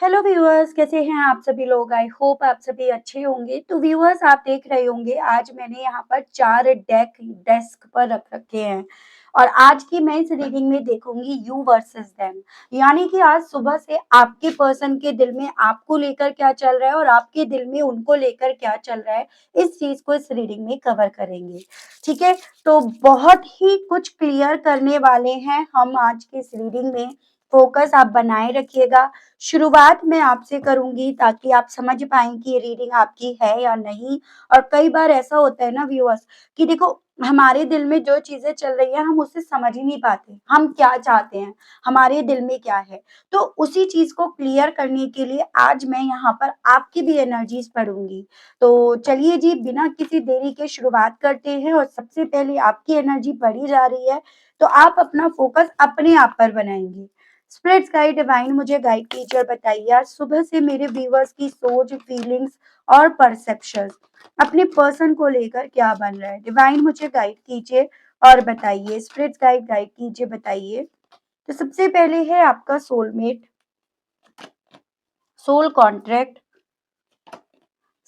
Hello viewers, कैसे हैं आप सभी लोग। आई होप आप सभी अच्छे होंगे। तो व्यूअर्स, आप देख रहे होंगे आज मैंने यहाँ पर 4 डेस्क पर रख रखे हैं और आज की मैं इस रीडिंग में देखूंगी यू वर्सेस देम। यानी कि आज सुबह से आपके पर्सन के दिल में आपको लेकर क्या चल रहा है और आपके दिल में उनको लेकर क्या चल रहा है, इस चीज को इस रीडिंग में कवर करेंगे। ठीक है, तो बहुत ही कुछ क्लियर करने वाले हैं हम आज की इस रीडिंग में। फोकस आप बनाए रखिएगा। शुरुआत मैं आपसे करूंगी ताकि आप समझ पाएँ कि ये रीडिंग आपकी है या नहीं। और कई बार ऐसा होता है ना व्यूअर्स, कि देखो, हमारे दिल में जो चीजें चल रही है हम उसे समझ ही नहीं पाते, हम क्या चाहते हैं, हमारे दिल में क्या है। तो उसी चीज को क्लियर करने के लिए आज मैं यहाँ पर आपकी भी एनर्जीज पढ़ूंगी। तो चलिए जी, बिना किसी देरी के शुरुआत करते हैं और सबसे पहले आपकी एनर्जी पढ़ी जा रही है, तो आप अपना फोकस अपने आप पर बनाएंगे। स्पिरिट्स गाइड डिवाइन मुझे गाइड कीजिए और बताइए आज सुबह से मेरे व्यूवर्स की सोच, फीलिंग्स और परसेप्शंस अपने पर्सन को लेकर क्या बन रहा है। डिवाइन मुझे गाइड कीजिए और बताइए। स्पिरिट्स गाइड गाइड कीजिए, बताइए। तो सबसे पहले है आपका soulmate, soul contract,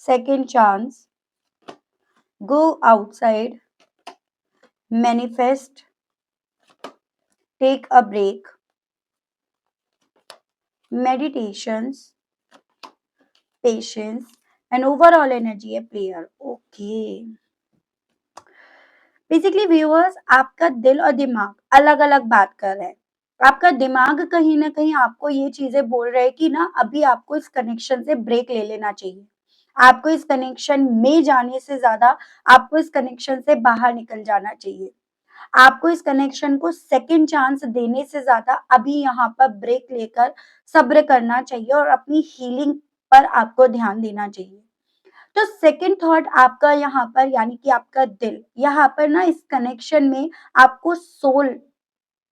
second chance, go outside, manifest, take a break, meditations, patience, and overall energy a prayer. Okay. Basically viewers, आपका दिल और दिमाग अलग अलग बात कर रहे हैं। आपका दिमाग कहीं ना कहीं आपको ये चीजें बोल रहा है कि ना अभी आपको इस कनेक्शन से ब्रेक ले लेना चाहिए। आपको इस कनेक्शन में जाने से ज्यादा आपको इस कनेक्शन से बाहर निकल जाना चाहिए। आपको इस कनेक्शन को सेकंड चांस देने से ज्यादा अभी यहाँ पर ब्रेक लेकर सब्र करना चाहिए और अपनी हीलिंग पर आपको ध्यान देना चाहिए। तो सेकंड थॉट आपका यहाँ पर, यानी कि आपका दिल यहाँ पर ना इस कनेक्शन में आपको सोल,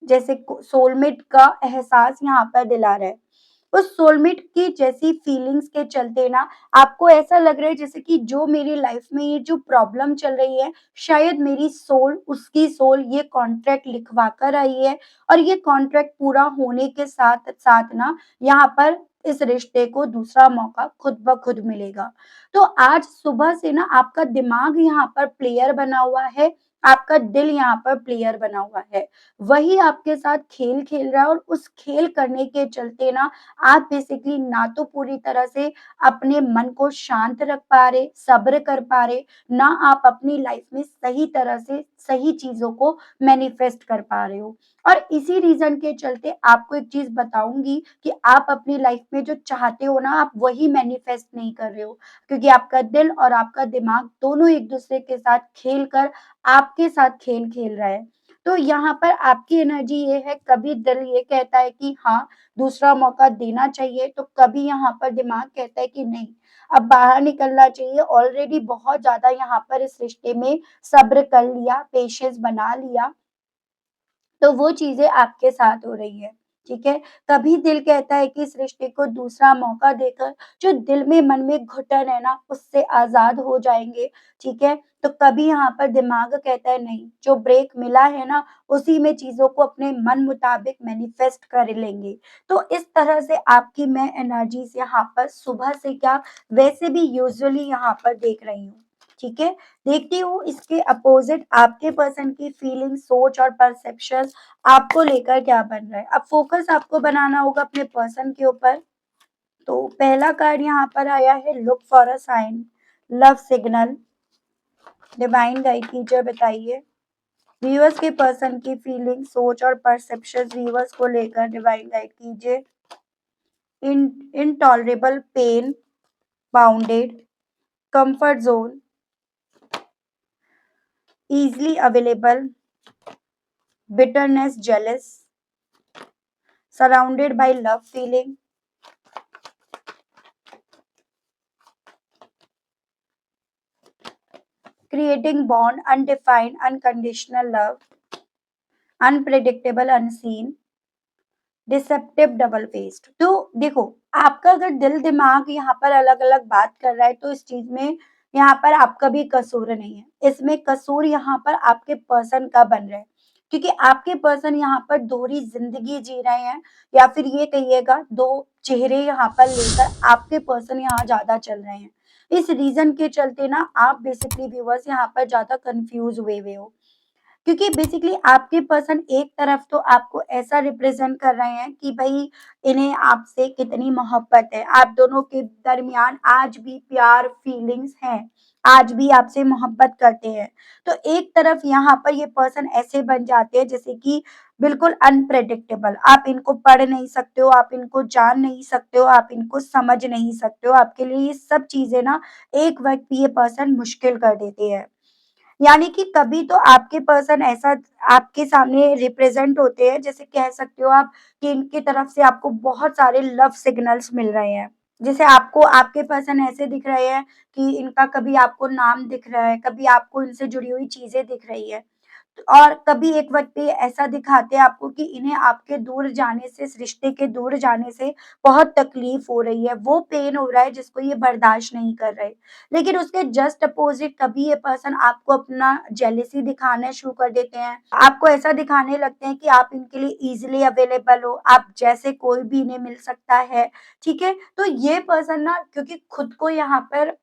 जैसे सोलमेट का एहसास यहाँ पर दिला रहा है। उस सोलमेट की जैसी फीलिंग्स के चलते ना आपको ऐसा लग रहा है जैसे कि जो मेरी लाइफ में ये जो प्रॉब्लम चल रही है, शायद मेरी सोल, उसकी सोल ये कॉन्ट्रैक्ट लिखवा कर आई है और ये कॉन्ट्रैक्ट पूरा होने के साथ साथ ना यहाँ पर इस रिश्ते को दूसरा मौका खुद ब खुद मिलेगा। तो आज सुबह से ना आपका दिमाग यहाँ पर प्लेयर बना हुआ है, आपका दिल यहाँ पर प्लेयर बना हुआ है। वही आपके साथ खेल खेल रहा है और उस खेल करने के चलते ना आप बेसिकली ना तो पूरी तरह से अपने मन को शांत रख पा रहे, सब्र कर पा रहे, ना आप अपनी लाइफ में सही तरह से सही चीजों को मैनिफेस्ट कर पा रहे हो। और इसी रीजन के चलते आपको एक चीज बताऊंगी कि आप अपनी लाइफ में जो चाहते हो ना, आप वही मैनिफेस्ट नहीं कर रहे हो, क्योंकि आपका दिल और आपका दिमाग दोनों एक दूसरे के साथ खेल कर आपके साथ खेल खेल रहा है। तो यहाँ पर आपकी एनर्जी ये है, कभी दिल ये कहता है कि हाँ, दूसरा मौका देना चाहिए, तो कभी यहाँ पर दिमाग कहता है कि नहीं, अब बाहर निकलना चाहिए। ऑलरेडी बहुत ज्यादा यहाँ पर इस रिश्ते में सब्र कर लिया, पेशेंस बना लिया, तो वो चीजें आपके साथ हो रही है। ठीक है, कभी दिल कहता है कि इस रिश्ते को दूसरा मौका देकर जो दिल में मन में घुटन है ना, उससे आजाद हो जाएंगे। ठीक है, तो कभी यहाँ पर दिमाग कहता है नहीं, जो ब्रेक मिला है ना, उसी में चीजों को अपने मन मुताबिक मैनिफेस्ट कर लेंगे। तो इस तरह से आपकी मैं एनर्जीज यहाँ पर सुबह से क्या, वैसे भी यूजुअली यहाँ पर देख रही हूँ। ठीक है, देखती हूँ इसके अपोजिट आपके पर्सन की फीलिंग, सोच और परसेप्शन आपको लेकर क्या बन रहा है। अब फोकस आपको बनाना होगा अपने पर्सन के ऊपर। तो पहला कार्ड यहाँ पर आया है, look for a sign, love signal. Divine guide कीजिए, बताइए। व्यूअर्स के पर्सन की फीलिंग, सोच और परसेप्शन व्यूअर्स को लेकर डिवाइन गाइड कीजिए। Intolerable pain, bounded, comfort zone, easily available, bitterness, jealous, surrounded by love feeling, creating bond, undefined, unconditional love, unpredictable, unseen, deceptive, double faced. तो देखो, आपका अगर दिल दिमाग यहाँ पर अलग अलग बात कर रहा है, तो इस चीज में यहाँ पर आपका भी कसूर नहीं है। इसमें कसूर यहाँ पर आपके पर्सन का बन रहा है, क्योंकि आपके पर्सन यहाँ पर दोहरी जिंदगी जी रहे हैं, या फिर ये कहिएगा दो चेहरे यहाँ पर लेकर आपके पर्सन यहाँ ज़्यादा चल रहे हैं। इस रीज़न के चलते ना आप बेसिकली व्यूअर्स यहाँ पर ज़्यादा कन्फ्यूज़ हुए हो। क्योंकि बेसिकली आपके पर्सन एक तरफ तो आपको ऐसा रिप्रेजेंट कर रहे हैं कि भई इन्हें आपसे कितनी मोहब्बत है, आप दोनों के दरमियान आज भी प्यार, फीलिंग्स हैं, आज भी आपसे मोहब्बत करते हैं। तो एक तरफ यहाँ पर ये पर्सन ऐसे बन जाते हैं जैसे कि बिल्कुल अनप्रेडिक्टेबल, आप इनको पढ़ नहीं सकते हो, आप इनको जान नहीं सकते हो, आप इनको समझ नहीं सकते हो, आपके लिए ये सब चीज़ें ना एक वक़्त पे ये पर्सन मुश्किल कर देते हैं। यानी कि कभी तो आपके पर्सन ऐसा आपके सामने रिप्रेजेंट होते हैं, जैसे कह सकते हो आप कि इनकी तरफ से आपको बहुत सारे लव सिग्नल्स मिल रहे हैं। जैसे आपको आपके पर्सन ऐसे दिख रहे हैं कि इनका कभी आपको नाम दिख रहा है, कभी आपको इनसे जुड़ी हुई चीज़ें दिख रही है। और कभी एक वक़्त पे ऐसा दिखाते हैं आपको कि इन्हें आपके दूर जाने से, इस रिश्ते के दूर जाने से बहुत तकलीफ़ हो रही है, वो पेन हो रहा है जिसको ये बर्दाश्त नहीं कर रहे। लेकिन उसके जस्ट अपोज़िट कभी ये पर्सन आपको अपना जेलसी दिखाना शुरू कर देते हैं। आपको ऐसा दिखाने लगते हैं कि आप इनके लिए ईज़िली अवेलेबल हो, आप जैसे कोई भी इन्हें मिल सकता है, ठीक है? तो ये पर्सन ना क्योंकि खुद को यहाँ पर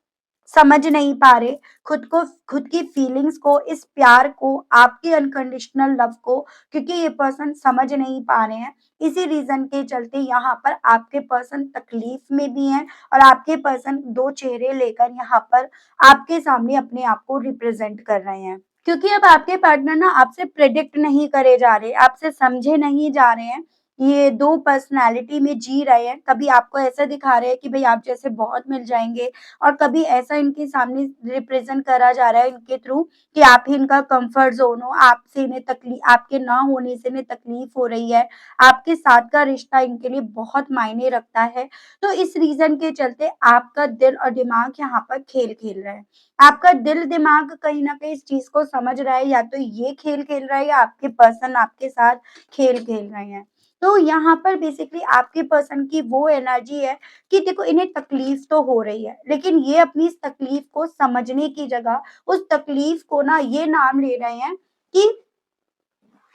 समझ नहीं पा रहे, खुद की फीलिंग्स को, इस प्यार को, आपके अनकंडीशनल लव को क्योंकि ये पर्सन समझ नहीं पा रहे हैं, इसी रीज़न के चलते यहाँ पर आपके पर्सन तकलीफ में भी हैं और आपके पर्सन 2 चेहरे लेकर यहाँ पर आपके सामने अपने आप को रिप्रेज़ेंट कर रहे हैं। क्योंकि अब आपके पार्टनर ना आपसे प्रेडिक्ट नहीं करे जा रहे, आपसे समझे नहीं जा रहे हैं। ये 2 पर्सनैलिटी में जी रहे हैं। कभी आपको ऐसा दिखा रहे हैं कि भई आप जैसे बहुत मिल जाएँगे और कभी ऐसा इनके सामने रिप्रेज़ेंट करा जा रहा है इनके थ्रू कि आप ही इनका कम्फर्ट ज़ोन हो, आपसे इन्हें आपके ना होने से इन्हें तकलीफ़ हो रही है। आपके साथ का रिश्ता इनके लिए बहुत मायने रखता है। तो इस रीज़न के चलते आपका दिल और दिमाग यहाँ पर खेल खेल रहा है। आपका दिल-दिमाग कहीं न कहीं इस चीज़ को समझ रहा है या तो ये खेल खेल रहा है या आपके पर्सन आपके साथ खेल खेल रहे हैं। तो यहाँ पर बेसिकली आपके पर्सन की वो एनर्जी है कि देखो इन्हें तकलीफ़ तो हो रही है, लेकिन ये अपनी इस तकलीफ़ को समझने की जगह उस तकलीफ़ को ना ये नाम ले रहे हैं कि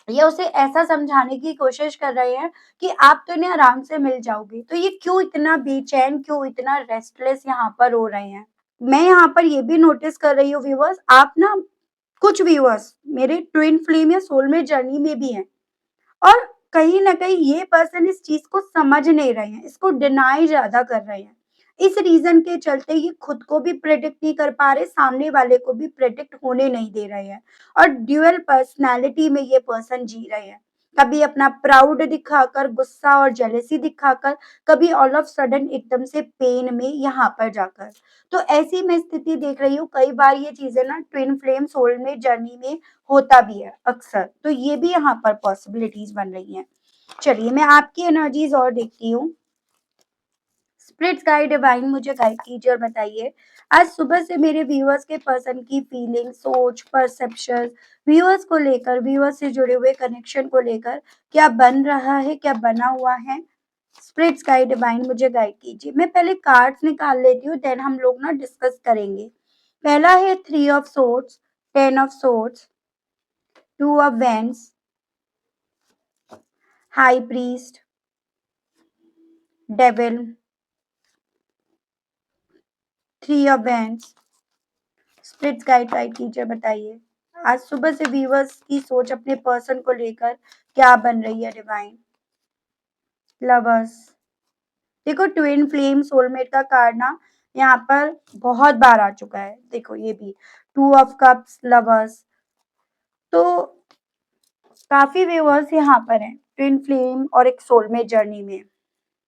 ये उसे ऐसा समझाने की कोशिश कर रहे हैं कि आप तो इन्हें आराम से मिल जाओगे, तो ये क्यों इतना बेचैन, क्यों इतना रेस्टलेस यहाँ पर हो रहे हैं। मैं यहाँ पर ये भी नोटिस कर रही हूँ व्यूअर्स, आप ना कुछ व्यूअर्स मेरे ट्विन फ्लेम या सोलमेट जर्नी में भी हैं और कहीं न कहीं ये पर्सन इस चीज़ को समझ नहीं रहे हैं, इसको डिनाई ज़्यादा कर रहे हैं। इस रीज़न के चलते ये खुद को भी प्रेडिक्ट नहीं कर पा रहे, सामने वाले को भी प्रेडिक्ट होने नहीं दे रहे हैं और ड्यूअल पर्सनैलिटी में ये पर्सन जी रहे हैं। कभी अपना प्राउड दिखाकर, गुस्सा और जेलसी दिखाकर, कभी ऑल ऑफ सडन एकदम से पेन में यहाँ पर जाकर। तो ऐसी मैं स्थिति देख रही हूँ, कई बार ये चीज़ें ना ट्विन फ्लेम सोलमेट जर्नी में होता भी है अक्सर, तो ये भी यहाँ पर पॉसिबिलिटीज़ बन रही हैं। चलिए मैं आपकी एनर्जीज़ और देखती हूँ। स्पिरिट्स गाइड डिवाइन मुझे गाइड कीजिए और बताइए, आज सुबह से मेरे व्यूअर्स के पर्सन की फीलिंग, सोच, परसेप्शन, व्यूअर्स को लेकर, व्यूअर्स से जुड़े हुए कनेक्शन को लेकर क्या बन रहा है, क्या बना हुआ है? स्पिरिट्स गाइड डिवाइन मुझे गाइड कीजिए। मैं पहले कार्ड्स निकाल लेती हूँ, देन हम लोग ना डिस्कस करेंगे। पहला है 3 of swords, 10 of swords, 2 of wands, high priest, devil, 3 of wands. Splits guide कीजिए, बताइए आज सुबह से व्यूअर्स की सोच अपने पर्सन को लेकर क्या बन रही है डिवाइन। लवर्स, देखो ट्विन फ्लेम सोलमेट का कार्ड ना यहाँ पर बहुत बार आ चुका है। देखो ये भी 2 ऑफ कप्स, लवर्स, तो काफी व्यूअर्स यहाँ पर हैं ट्विन फ्लेम और एक सोलमेट जर्नी में।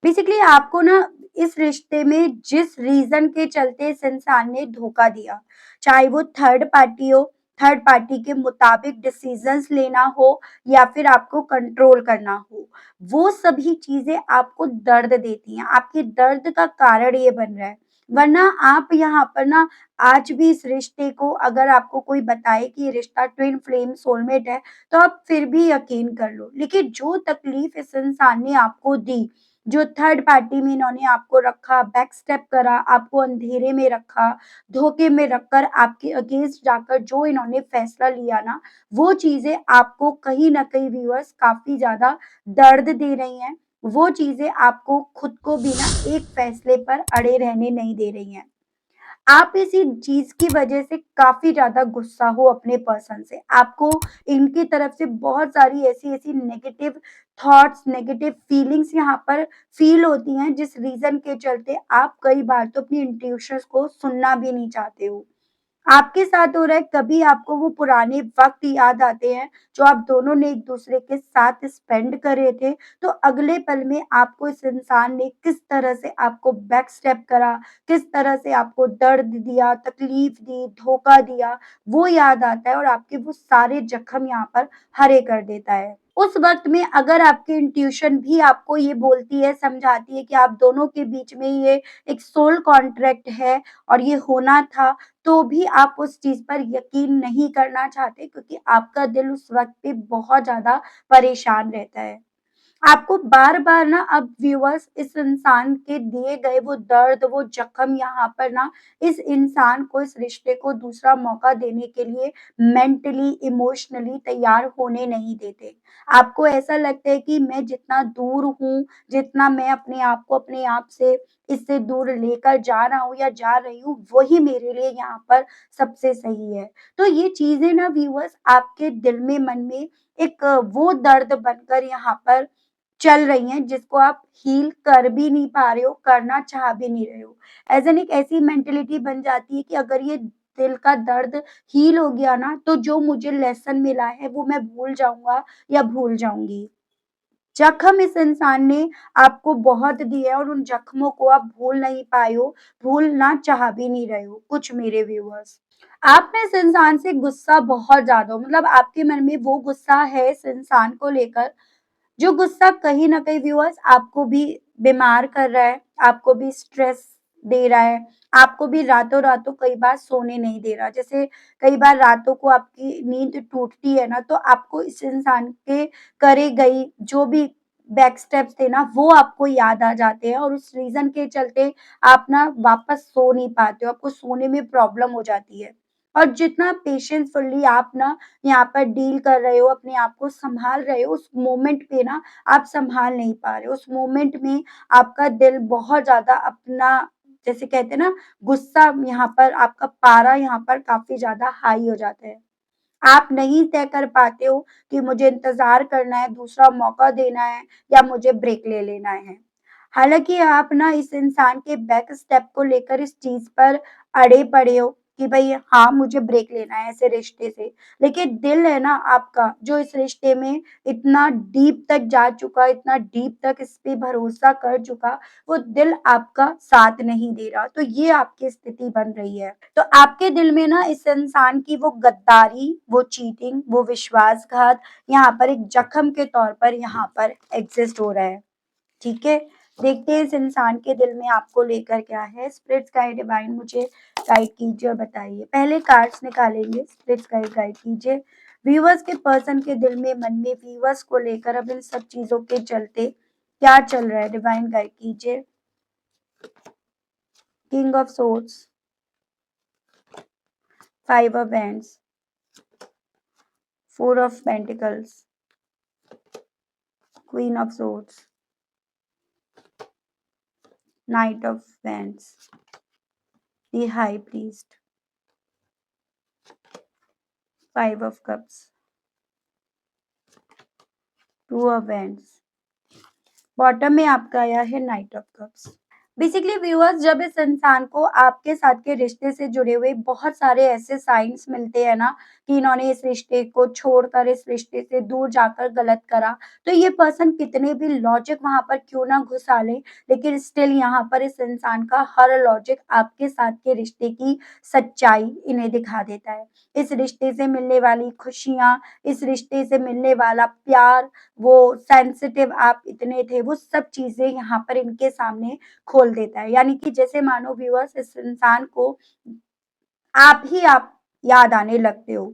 बेसिकली आपको ना इस रिश्ते में जिस रीजन के चलते इस इंसान ने धोखा दिया, चाहे वो थर्ड पार्टी हो, थर्ड पार्टी के मुताबिक डिसीजंस लेना हो या फिर आपको कंट्रोल करना हो, वो सभी चीजें आपको दर्द देती हैं, आपके दर्द का कारण ये बन रहा है। वरना आप यहाँ पर ना आज भी इस रिश्ते को अगर आपको कोई बताए कि ये रिश्ता ट्विन फ्लेम सोलमेट है, तो आप फिर भी यकीन कर लो। लेकिन जो तकलीफ इस इंसान ने आपको दी, जो थर्ड पार्टी में इन्होंने आपको रखा, बैक स्टेप करा, आपको अंधेरे में रखा, धोखे में रखकर आपके अगेंस्ट जाकर जो इन्होंने फैसला लिया ना, वो चीज़ें आपको कहीं न कहीं व्यूअर्स काफ़ी ज़्यादा दर्द दे रही हैं। वो चीज़ें आपको खुद को भी ना एक फैसले पर अड़े रहने नहीं दे रही हैं। आप इसी चीज़ की वजह से काफ़ी ज़्यादा गुस्सा हो अपने पर्सन से। आपको इनकी तरफ से बहुत सारी ऐसी-ऐसी नेगेटिव थॉट्स, नेगेटिव फीलिंग्स यहाँ पर फ़ील होती हैं, जिस रीज़न के चलते आप कई बार तो अपनी इंट्यूशंस को सुनना भी नहीं चाहते हो। आपके साथ हो रहा है, कभी आपको वो पुराने वक़्त याद आते हैं, जो आप दोनों ने एक-दूसरे के साथ स्पेंड करे थे, तो अगले पल में आपको इस इंसान ने किस तरह से आपको बैक स्टेप करा, किस तरह से आपको दर्द दिया, तकलीफ दी, धोखा दिया, वो याद आता है और आपके वो सारे ज़ख्म यहाँ पर हरे कर देता है। उस वक़्त में अगर आपकी इंट्यूशन भी आपको ये बोलती है, समझाती है कि आप दोनों के बीच में ये एक सोल कॉन्ट्रैक्ट है और ये होना था, तो भी आप उस चीज़ पर यकीन नहीं करना चाहते, क्योंकि आपका दिल उस वक़्त पे बहुत ज़्यादा परेशान रहता है। आपको बार-बार ना अब व्यूअर्स इस इंसान के दिए गए वो दर्द, वो ज़ख्म यहाँ पर ना इस इंसान को, इस रिश्ते को दूसरा मौका देने के लिए मेंटली, इमोशनली तैयार होने नहीं देते। आपको ऐसा लगता है कि मैं जितना दूर हूँ, जितना मैं अपने आप से इससे दूर लेकर जा रहा हूँ या जा रही हूँ, वही मेरे लिए यहाँ पर सबसे सही है। तो ये चीज़ें ना व्यूअर्स आपके दिल में, मन में एक वो दर्द बनकर यहाँ पर चल रही हैं, जिसको आप हील कर भी नहीं पा रहे हो, करना चाह भी नहीं रहे हो। एज़ एन एक ऐसी मेंटालिटी बन जाती है कि अगर ये दिल का दर्द हील हो गया ना, तो जो मुझे लेसन मिला है, वो मैं भूल जाऊँगा या भूल जाऊँगी। ज़ख्म इस इंसान ने आपको बहुत दिए हैं और उन ज़ख्मों को आप भूल नहीं पाए हो, भूलना चाह भी नहीं रहे हो, कुछ मेरे व्यूअर्स। आप ना इस इंसान से गुस्सा बहुत ज़्यादा हो, मतलब आपके मन में वो गुस्सा है इस इंसान को लेकर, जो गुस्सा कहीं न कहीं व्यूअर्स आपको भी बीमार कर रहा है, आपको भी स्ट्रेस दे रहा है, आपको भी रातों-रातों कई बार सोने नहीं दे रहा। जैसे कई बार रातों को आपकी नींद टूटती है ना, तो आपको इस इंसान के करे गई जो भी बैक स्टेप्स थे ना, वो आपको याद आ जाते हैं और उस रीज़न के चलते आप ना वापस सो नहीं पाते हो, आपको सोने में प्रॉब्लम हो जाती है। और जितना पेशेंसफुली आप ना यहाँ पर डील कर रहे हो, अपने आप को सँभाल रहे हो, उस मोमेंट पे ना आप सँभाल नहीं पा रहे हो। उस मोमेंट में आपका दिल बहुत ज़्यादा अपना, जैसे कहते हैं ना, गुस्सा यहाँ पर आपका पारा यहाँ पर काफ़ी ज़्यादा हाई हो जाता है। आप नहीं तय कर पाते हो कि मुझे इंतज़ार करना है, दूसरा मौका देना है या मुझे ब्रेक ले लेना है। हालाँकि आप ना इस इंसान के बैक स्टेप को लेकर इस चीज़ पर अड़े पड़े हो कि भई हाँ, मुझे ब्रेक लेना है ऐसे रिश्ते से। लेकिन दिल है ना आपका, जो इस रिश्ते में इतना डीप तक जा चुका, इतना डीप तक इस पे भरोसा कर चुका, वो दिल आपका साथ नहीं दे रहा। तो ये आपकी स्थिति बन रही है। तो आपके दिल में ना इस इंसान की वो गद्दारी, वो चीटिंग, वो विश्वासघात यहाँ पर एक जख्म के तौर पर यहाँ पर एग्ज़िस्ट हो रहा है। ठीक है? देखते हैं इस इंसान के दिल में आपको लेकर क्या है। स्पिरिट्स गाइड डिवाइन मुझे गाइड कीजिए और बताइए। पहले कार्ड्स निकालेंगे, स्पिरिट्स गाइड गाइड कीजिए। व्यूअर्स के पर्सन के दिल में, मन में व्यूअर्स को लेकर अब इन सब चीज़ों के चलते क्या चल रहा है? डिवाइन गाइड कीजिए। King of swords, 5 of wands, 4 of pentacles, queen of swords, night of wands, the high priest, 5 of cups, 2 of wands. Bottom में आपका आया है night of cups. Basically viewers, जब इस इंसान को आपके साथ के रिश्ते से जुड़े हुए बहुत सारे ऐसे साइंस मिलते हैं ना कि इन्होंने इस रिश्ते को छोड़कर इस रिश्ते से दूर जाकर गलत करा, तो ये पर्सन कितने भी लॉजिक वहां पर क्यों ना घुसा ले, लेकिन स्टिल यहाँ पर इस इंसान का हर लॉजिक आपके साथ के रिश्ते की सच्चाई इन्हें दिखा देता है। इस रिश्ते से मिलने वाली खुशियां, इस रिश्ते से मिलने वाला प्यार, वो सेंसिटिव आप इतने थे, वो सब चीजें यहाँ पर इनके सामने खोल देता है। यानी कि जैसे मानो व्यूअर्स, इस इंसान को आप याद आने लगते हो।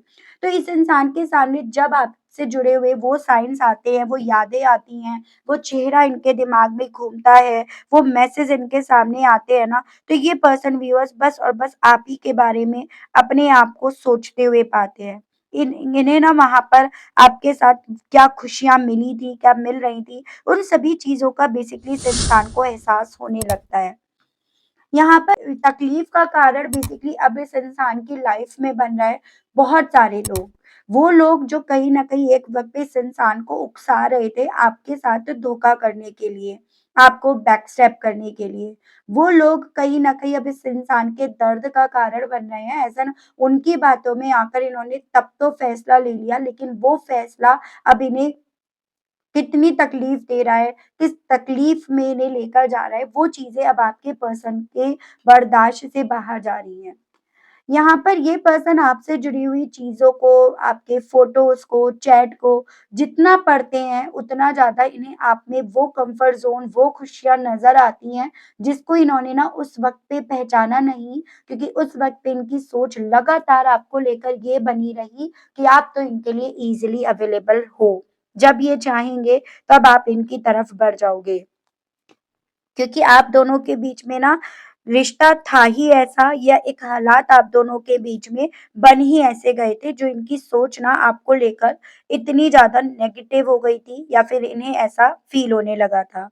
तो इस इंसान के सामने जब आपसे जुड़े हुए वो साइन्स आते हैं, वो यादें आती हैं, वो चेहरा इनके दिमाग में घूमता है, वो मैसेज इनके सामने आते हैं ना, तो ये पर्सन व्यूअर्स बस और बस आप ही के बारे में अपने आप को सोचते हुए पाते हैं। इन्हें ना वहाँ पर आपके साथ क्या खुशियाँ मिली थी, क्या मिल रही थी, उन सभी चीज़ों का बेसिकली इस इंसान को एहसास होने लगता है। यहाँ पर तकलीफ का कारण बेसिकली अब इस इंसान की लाइफ में बन रहा है बहुत सारे लोग। वो लोग जो कहीं न कहीं एक वक़्त पे इस इंसान को उकसा रहे थे आपके साथ धोखा करने के लिए, आपको बैकस्टैब करने के लिए। वो लोग कहीं न कहीं अब इस इंसान के दर्द का कारण बन रहे हैं। ऐसा ना उनकी बातों में आकर इन्होंने तब तो फैसला ले लिया, लेकिन वो फैसला अब इन्हें कितनी तकलीफ दे रहा है, किस तकलीफ में इन्हें लेकर जा रहा है, वो चीज़ें अब आपके पर्सन के बर्दाश्त से बाहर जा रही हैं। यहाँ पर ये पर्सन आपसे जुड़ी हुई चीज़ों को, आपके फ़ोटोज़ को, चैट को जितना पढ़ते हैं, उतना ज़्यादा इन्हें आप में वो कम्फ़र्ट ज़ोन, वो खुशियाँ नज़र आती हैं, जिसको इन्होंने ना उस वक़्त पे पहचाना नहीं, क्योंकि उस वक़्त पे इनकी सोच लगातार आपको लेकर ये बनी रही कि आप तो इनके लिए ईज़िली अवेलेबल हो। जब ये चाहेंगे, तब आप इनकी तरफ बढ़ जाओगे। क्योंकि आप दोनों के बीच में ना रिश्ता था ही ऐसा, या एक हालात आप दोनों के बीच में बन ही ऐसे गए थे, जो इनकी सोच ना आपको लेकर इतनी ज़्यादा नेगेटिव हो गई थी, या फिर इन्हें ऐसा फ़ील होने लगा था।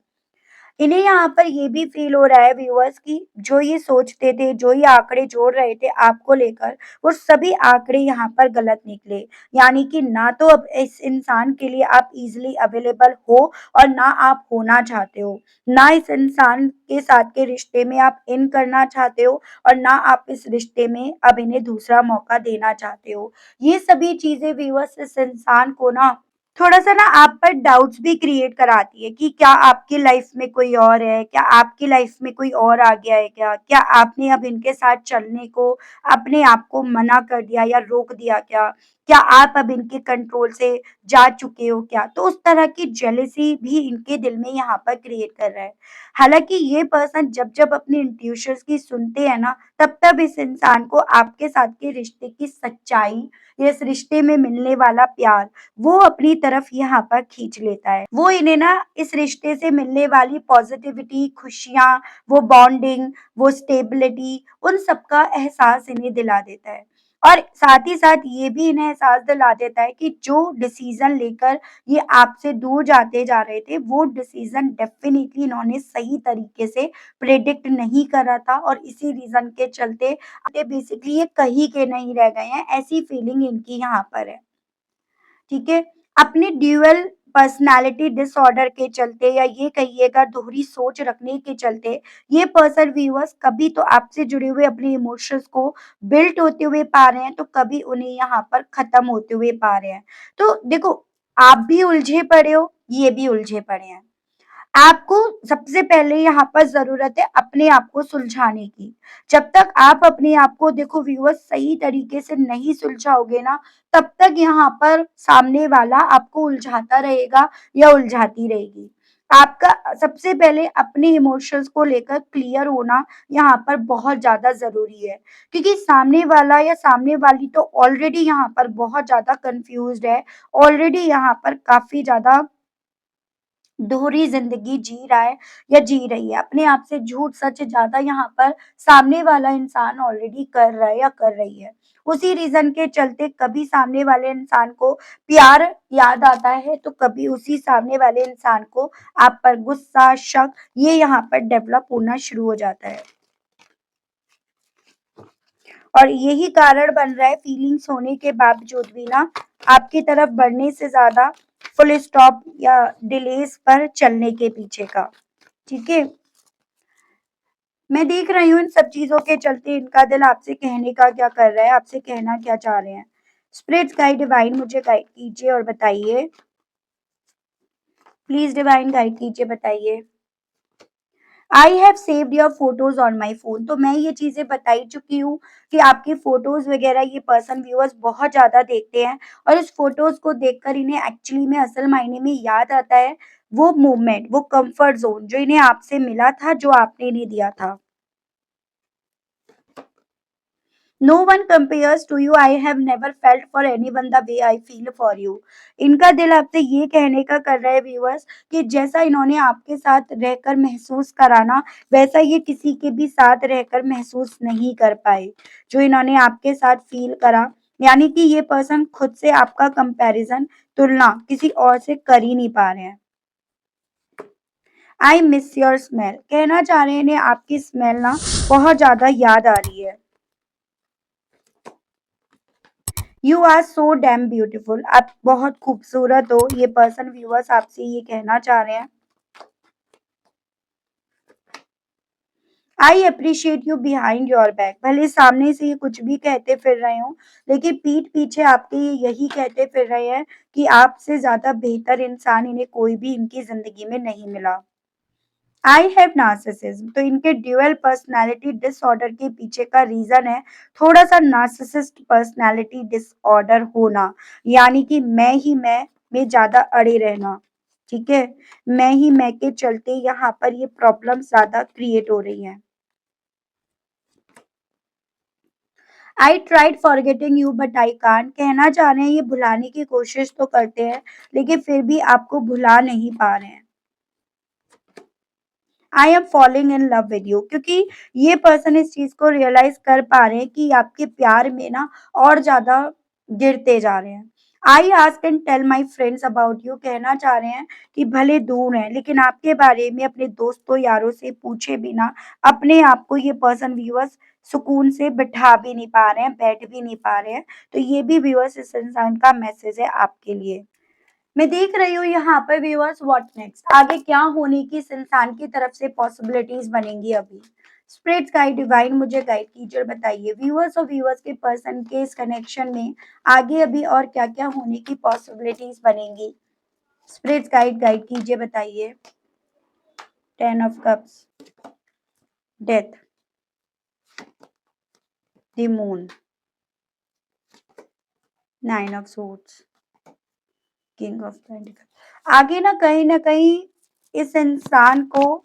इन्हें यहाँ पर ये भी फ़ील हो रहा है व्यूअर्स कि जो ये सोचते थे, जो ये आंकड़े जोड़ रहे थे आपको लेकर, वो सभी आंकड़े यहाँ पर गलत निकले। यानी कि ना तो अब इस इंसान के लिए आप ईज़िली अवेलेबल हो, और ना आप होना चाहते हो। ना इस इंसान के साथ के रिश्ते में आप इन करना चाहते हो, और ना आप इस रिश्ते में अब इन्हें दूसरा मौका देना चाहते हो। ये सभी चीज़ें व्यूअर्स इस इंसान को ना थोड़ा-सा ना आप पर डाउट्स भी क्रिएट कराती है कि क्या आपकी लाइफ में कोई और है? क्या आपकी लाइफ में कोई और आ गया है क्या? क्या आपने अब इनके साथ चलने को अपने आप को मना कर दिया या रोक दिया क्या? क्या आप अब इनके कंट्रोल से जा चुके हो क्या? तो उस तरह की जेलसी भी इनके दिल में यहाँ पर क्रिएट कर रहा है। हालाँकि ये पर्सन जब-जब अपने इंट्यूशंस की सुनते हैं ना, तब-तब इस इंसान को आपके साथ के रिश्ते की सच्चाई, या इस रिश्ते में मिलने वाला प्यार, वो अपनी तरफ यहाँ पर खींच लेता है। वो इन्हें ना इस रिश्ते से मिलने वाली पॉज़िटिविटी, खुशियाँ, वो बॉन्डिंग, वो स्टेबिलिटी, उन सब का एहसास इन्हें दिला देता है। और साथ ही साथ ये भी इन्हें एहसास दिला देता है कि जो डिसीज़न लेकर ये आपसे दूर जाते जा रहे थे, वो डिसीज़न डेफ़िनिटली इन्होंने सही तरीके से प्रेडिक्ट नहीं करा था, और इसी रीज़न के चलते ये बेसिकली ये कहीं के नहीं रह गए हैं, ऐसी फीलिंग इनकी यहाँ पर है। ठीक है? अपने ड्यूअल पर्सनैलिटी डिसऑर्डर के चलते, या ये कहिएगा दोहरी सोच रखने के चलते, ये पर्सन व्यूअर्स कभी तो आपसे जुड़े हुए अपने इमोशंस को बिल्ड होते हुए पा रहे हैं, तो कभी उन्हें यहाँ पर खत्म होते हुए पा रहे हैं। तो देखो, आप भी उलझे पड़े हो, ये भी उलझे पड़े हैं। आपको सबसे पहले यहाँ पर ज़रूरत है अपने आप को सुलझाने की। जब तक आप अपने आप को देखो व्यूअर्स सही तरीके से नहीं सुलझाओगे ना, तब तक यहाँ पर सामने वाला आपको उलझाता रहेगा या उलझाती रहेगी। आपका सबसे पहले अपने इमोशंस को लेकर क्लियर होना यहाँ पर बहुत ज़्यादा ज़रूरी है। क्योंकि सामने वाला या सामने वाली तो ऑलरेडी यहाँ पर बहुत ज़्यादा कन्फ्यूज़्ड है, ऑलरेडी यहाँ पर काफ़ी ज़्यादा दोहरी ज़िंदगी जी रहा है या जी रही है। अपने आप से झूठ सच ज़्यादा यहाँ पर सामने वाला इंसान ऑलरेडी कर रहा है या कर रही है। उसी रीज़न के चलते कभी सामने वाले इंसान को प्यार याद आता है, तो कभी उसी सामने वाले इंसान को आप पर गुस्सा, शक, ये यहाँ पर डेवलप होना शुरू हो जाता है। और यही कारण बन रहा है फीलिंग्स होने के बावजूद भी ना आपकी तरफ बढ़ने से ज़्यादा फुल स्टॉप या डिलेज़ पर चलने के पीछे का। ठीक है? मैं देख रही हूँ इन सब चीज़ों के चलते इनका दिल आपसे कहने का क्या कर रहा है, आपसे कहना क्या चाह रहे हैं। स्पिरिट्स गाइड डिवाइन मुझे गाइड कीजिए और बताइए। प्लीज़ डिवाइन गाइड कीजिए, बताइए। I have saved your photos on my phone. तो मैं ये चीज़ें बता ही चुकी हूँ कि आपकी फ़ोटोज़ वगैरह ये पर्सन व्यूअर्स बहुत ज़्यादा देखते हैं, और इस फ़ोटोज़ को देखकर इन्हें एक्चुअली में असल मायने में याद आता है वो मोमेंट, वो कम्फर्ट ज़ोन जो इन्हें आपसे मिला था, जो आपने इन्हें दिया था। No one compares to you, I have never felt for anyone the way I feel for you. इनका दिल आपसे ये कहने का कर रहा है व्यूअर्स कि जैसा इन्होंने आपके साथ रहकर महसूस करा ना, वैसा ये किसी के भी साथ रहकर महसूस नहीं कर पाए। जो इन्होंने आपके साथ फील करा, यानी कि ये पर्सन खुद से आपका कंपैरिजन, तुलना किसी और से कर ही नहीं पा रहे हैं। आई मिस योर स्मेल, कहना चाह रहे हैं इन्हें आपकी स्मेल ना बहुत ज्यादा याद आ रही है। You are so damn beautiful, आप बहुत खूबसूरत हो, ये पर्सन व्यूअर्स आपसे ये कहना चाह रहे हैं। I appreciate you behind your back, भले सामने से ये कुछ भी कहते फिर रहे हो, लेकिन पीठ पीछे आपके ये यही कहते फिर रहे हैं कि आपसे ज्यादा बेहतर इंसान इन्हें कोई भी इनकी जिंदगी में नहीं मिला। आई हैव नार्सिसिज्म, तो इनके ड्यूअल पर्सनैलिटी डिसऑर्डर के पीछे का रीजन है थोड़ा सा नार्सिसिस्ट पर्सनैलिटी डिसऑर्डर होना, यानी कि मैं ही मैं में ज्यादा अड़े रहना। ठीक है, मैं ही मैं के चलते यहाँ पर ये प्रॉब्लम ज्यादा क्रिएट हो रही है। I tried forgetting you but I can't, कहना चाह रहे हैं ये भुलाने की कोशिश तो करते हैं लेकिन फिर भी आपको भुला नहीं पा रहे हैं। I am following in love with you, क्योंकि ये पर्सन इस चीज को रियलाइज कर पा रहे हैं कि आपके प्यार में ना और ज्यादा गिरते जा रहे हैं। I ask and tell my friends about you, कहना चाह रहे हैं कि भले दूर हैं लेकिन आपके बारे में अपने दोस्तों यारों से पूछे बिना अपने आप को ये पर्सन व्यूअर्स सुकून से बिठा भी नहीं पा रहे हैं, बैठ भी नहीं पा रहे हैं। तो ये भी व्यूअर्स इस इंसान का मैसेज है आपके लिए। मैं देख रही हूँ यहाँ पर व्यूअर्स व्हाट नेक्स्ट, आगे क्या होने की इस इंसान की तरफ से पॉसिबिलिटीज बनेंगी अभी। स्पिरिट गाइड डिवाइन मुझे गाइड कीजिए और बताइए व्यूअर्स और व्यूअर्स के पर्सन के इस कनेक्शन में आगे अभी और क्या क्या होने की पॉसिबिलिटीज बनेंगी। स्पिरिट गाइड गाइड कीजिए, बताइए। 10 of cups, death, the moon, 9 of swords, king of pentacle. आगे ना कहीं इस इंसान को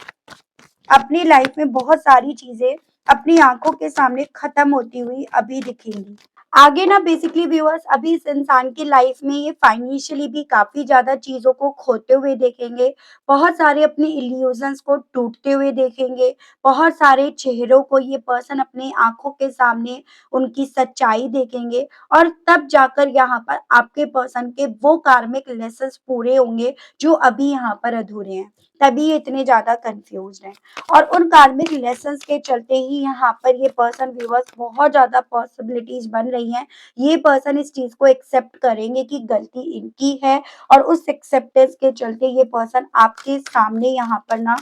अपनी लाइफ में बहुत सारी चीजें अपनी आंखों के सामने खत्म होती हुई अभी दिखेंगी। आगे ना बेसिकली व्यूअर्स अभी इस इंसान की लाइफ में ये फाइनेंशियली भी काफी ज्यादा चीजों को खोते हुए देखेंगे, बहुत सारे अपने इल्यूजन्स को टूटते हुए देखेंगे, बहुत सारे चेहरों को ये पर्सन अपनी आंखों के सामने उनकी सच्चाई देखेंगे, और तब जाकर यहाँ पर आपके पर्सन के वो कार्मिक लेसन्स पूरे होंगे जो अभी यहाँ पर अधूरे हैं, तभी ये इतने ज्यादा कंफ्यूज हैं। और उन कार्मिक लेसन्स के चलते ही यहाँ पर ये पर्सन व्यूअर्स बहुत ज्यादा पॉसिबिलिटीज बन रही हैं। ये पर्सन इस चीज को एक्सेप्ट करेंगे कि गलती इनकी है, और उस एक्सेप्टेंस के चलते ये पर्सन आपके सामने यहाँ पर ना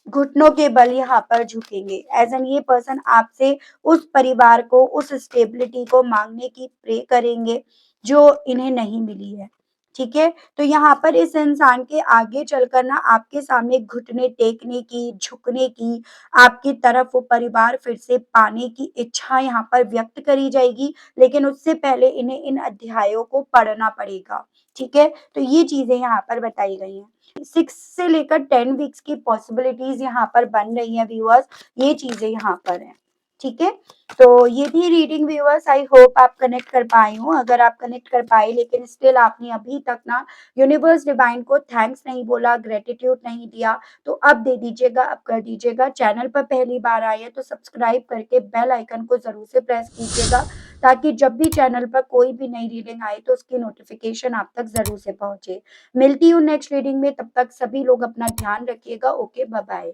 घुटनों के बल यहाँ पर झुकेंगे। एज एन ये पर्सन आपसे उस परिवार को, उस स्टेबिलिटी को मांगने की प्रे करेंगे जो इन्हें नहीं मिली है। ठीक है, तो यहाँ पर इस इंसान के आगे चलकर ना आपके सामने घुटने टेकने की, झुकने की, आपकी तरफ वो परिवार फिर से पाने की इच्छा यहाँ पर व्यक्त करी जाएगी, लेकिन उससे पहले इन्हें इन अध्यायों को पढ़ना पड़ेगा। ठीक है, तो ये चीजें यहाँ पर बताई गई हैं। 6 से लेकर 10 वीक्स की पॉसिबिलिटीज यहाँ पर बन रही हैं व्यूअर्स, ये चीजें यहाँ पर हैं। ठीक है, तो ये थी रीडिंग व्यूअर्स, आई होप आप कनेक्ट कर पाए हो। अगर आप कनेक्ट कर पाए लेकिन स्टिल आपने अभी तक ना यूनिवर्स डिवाइन को थैंक्स नहीं बोला, ग्रेटिट्यूड नहीं दिया, तो अब दे दीजिएगा, अब कर दीजिएगा। चैनल पर पहली बार आए हैं तो सब्सक्राइब करके बेल आइकन को जरूर से प्रेस कीजिएगा, ताकि जब भी चैनल पर कोई भी नई रीडिंग आए तो उसकी नोटिफिकेशन आप तक जरूर से पहुंचे। मिलती हूँ नेक्स्ट रीडिंग में, तब तक सभी लोग अपना ध्यान रखिएगा। Okay, bye bye.